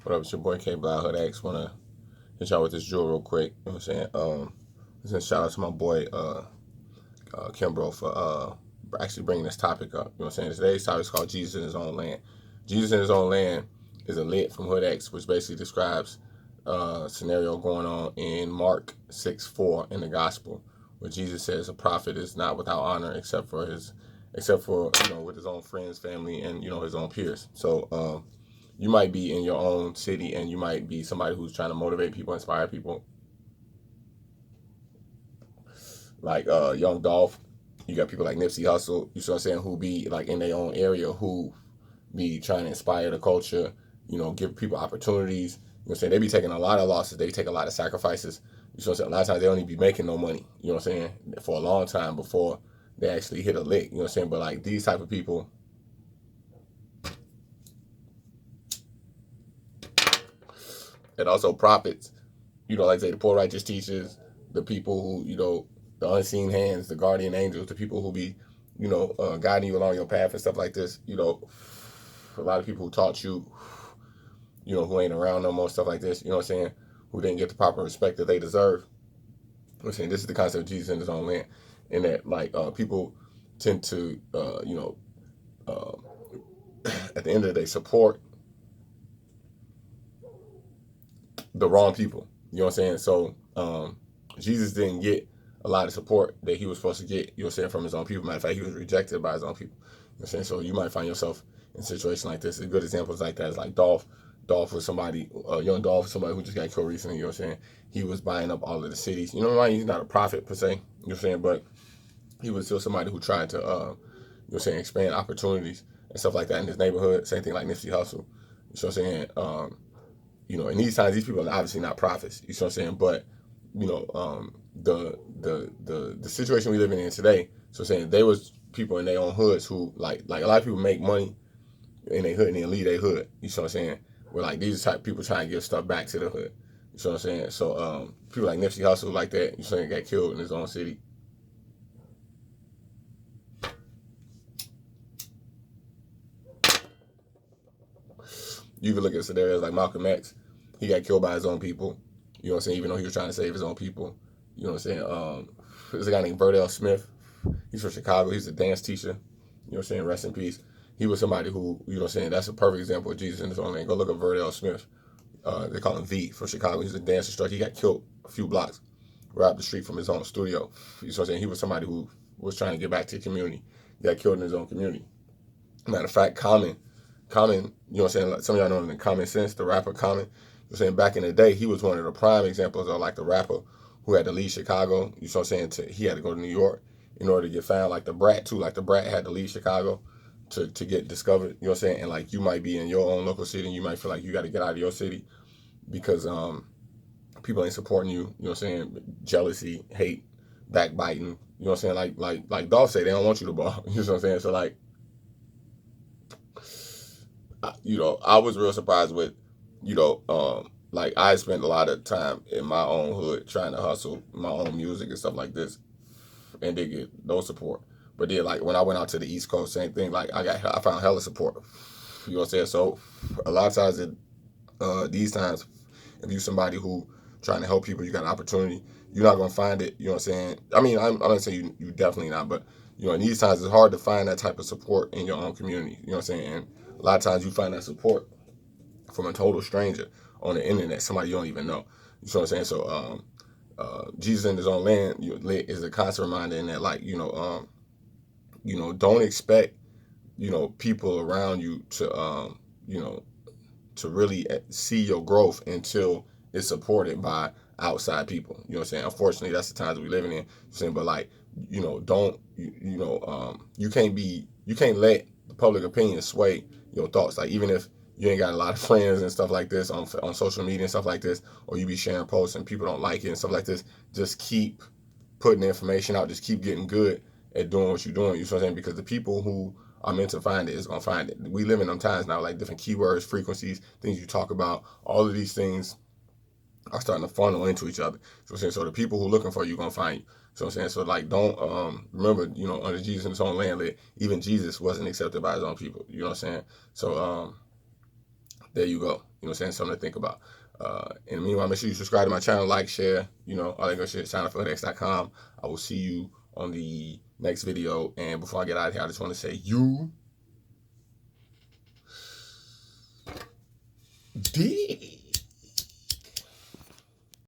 What up, it's your boy K-Blao Hood X. Wanna hit y'all with this drill real quick. You know what I'm saying? Just shout out to my boy Kimbro for actually bringing this topic up. You know what I'm saying? Today's topic is called Jesus in His Own Land. Jesus in His Own Land is a lit from Hood X, which basically describes a scenario going on in Mark 6:4 in the Gospel, where Jesus says a prophet is not without honor except for with his own friends, family, and his own peers. So you might be in your own city and you might be somebody who's trying to motivate people, inspire people, like Young Dolph. You got people like Nipsey Hussle, you see what I'm saying, who be like in their own area, who be trying to inspire the culture, give people opportunities. You know what I'm saying? They be taking a lot of losses, they take a lot of sacrifices. You know what I'm saying? A lot of times they don't even be making no money, you know what I'm saying, for a long time before they actually hit a lick, you know what I'm saying? But like these type of people, and also prophets, like I say, the poor righteous teachers, the people who, the unseen hands, the guardian angels, the people who be, guiding you along your path and stuff like this, a lot of people who taught you, who ain't around no more, stuff like this, you know what I'm saying, who didn't get the proper respect that they deserve. You know what I'm saying? This is the concept of Jesus in His own land, in that, like, people tend to, at the end of the day, support the wrong people. You know what I'm saying? So Jesus didn't get a lot of support that he was supposed to get, from his own people. Matter of fact, he was rejected by his own people. You know what I'm saying? So you might find yourself in a situation like this. A good examples like that is like Dolph. Dolph was somebody, Young Dolph was somebody who just got killed recently, you know what I'm saying? He was buying up all of the cities. You know what I mean? He's not a prophet per se, you know what I'm saying? But he was still somebody who tried to, expand opportunities and stuff like that in his neighborhood. Same thing like Nipsey Hussle. You know what I'm saying? In these times, these people are obviously not prophets. You know what I'm saying? But the situation we living in today. So saying there was people in their own hoods who like a lot of people make money in their hood and then leave their hood. You know what I'm saying? Where like these type of people trying to give stuff back to the hood. You know what I'm saying? So people like Nipsey Hussle like that. You know what I'm saying? Got killed in his own city. You can look at scenarios like Malcolm X. He got killed by his own people. You know what I'm saying? Even though he was trying to save his own people. You know what I'm saying? There's a guy named Verdell Smith. He's from Chicago. He's a dance teacher. You know what I'm saying? Rest in peace. He was somebody who, you know what I'm saying, that's a perfect example of Jesus in His own land. Go look at Verdell Smith. They call him V from Chicago. He's a dance instructor. He got killed a few blocks right up the street from his own studio. You know what I'm saying? He was somebody who was trying to get back to the community. He got killed in his own community. Matter of fact, Common, you know what I'm saying? Like some of y'all know him in Common Sense, the rapper Common. You know what I'm saying? Back in the day, he was one of the prime examples of like the rapper who had to leave Chicago. You know what I'm saying? He had to go to New York in order to get found. Like the Brat too. Like the Brat had to leave Chicago to get discovered. You know what I'm saying? And like you might be in your own local city and you might feel like you got to get out of your city because people ain't supporting you. You know what I'm saying? Jealousy, hate, backbiting. You know what I'm saying? Like Dolph say, they don't want you to ball. You know what I'm saying? So like, I was real surprised with, like I spent a lot of time in my own hood trying to hustle my own music and stuff like this, and did get no support. But then, like when I went out to the East Coast, same thing. Like I found hella support. You know what I'm saying? So a lot of times, these times, if you're somebody who trying to help people, you got an opportunity. You're not gonna find it. You know what I'm saying? I mean, I'm not saying you definitely not, but in these times, it's hard to find that type of support in your own community. You know what I'm saying? And a lot of times, you find that support from a total stranger on the internet, somebody you don't even know. You know what I'm saying? So, Jesus in His own land is a constant reminder in that, like, don't expect, people around you to, to really see your growth until it's supported by outside people. You know what I'm saying? Unfortunately, that's the times we living in. You know what I'm saying? But like, don't, you can't let the public opinion sway your thoughts. Like even if you ain't got a lot of friends and stuff like this on social media and stuff like this, or you be sharing posts and people don't like it and stuff like this, just keep putting the information out. Just keep getting good at doing what you're doing. You know what I'm saying? Because the people who are meant to find it is gonna find it. We live in them times now, like different keywords, frequencies, things you talk about. All of these things are starting to funnel into each other. So I'm saying, so the people who are looking for you gonna find you. So I'm saying, so like, don't remember, under Jesus in His own land, even Jesus wasn't accepted by His own people. You know what I'm saying? So there you go. know what I'm saying? Something to think about. And meanwhile, make sure you subscribe to my channel, like, share, all that good shit. Sign up for hoodx.com. I will see you on the next video. And before I get out of here, I just want to say you did.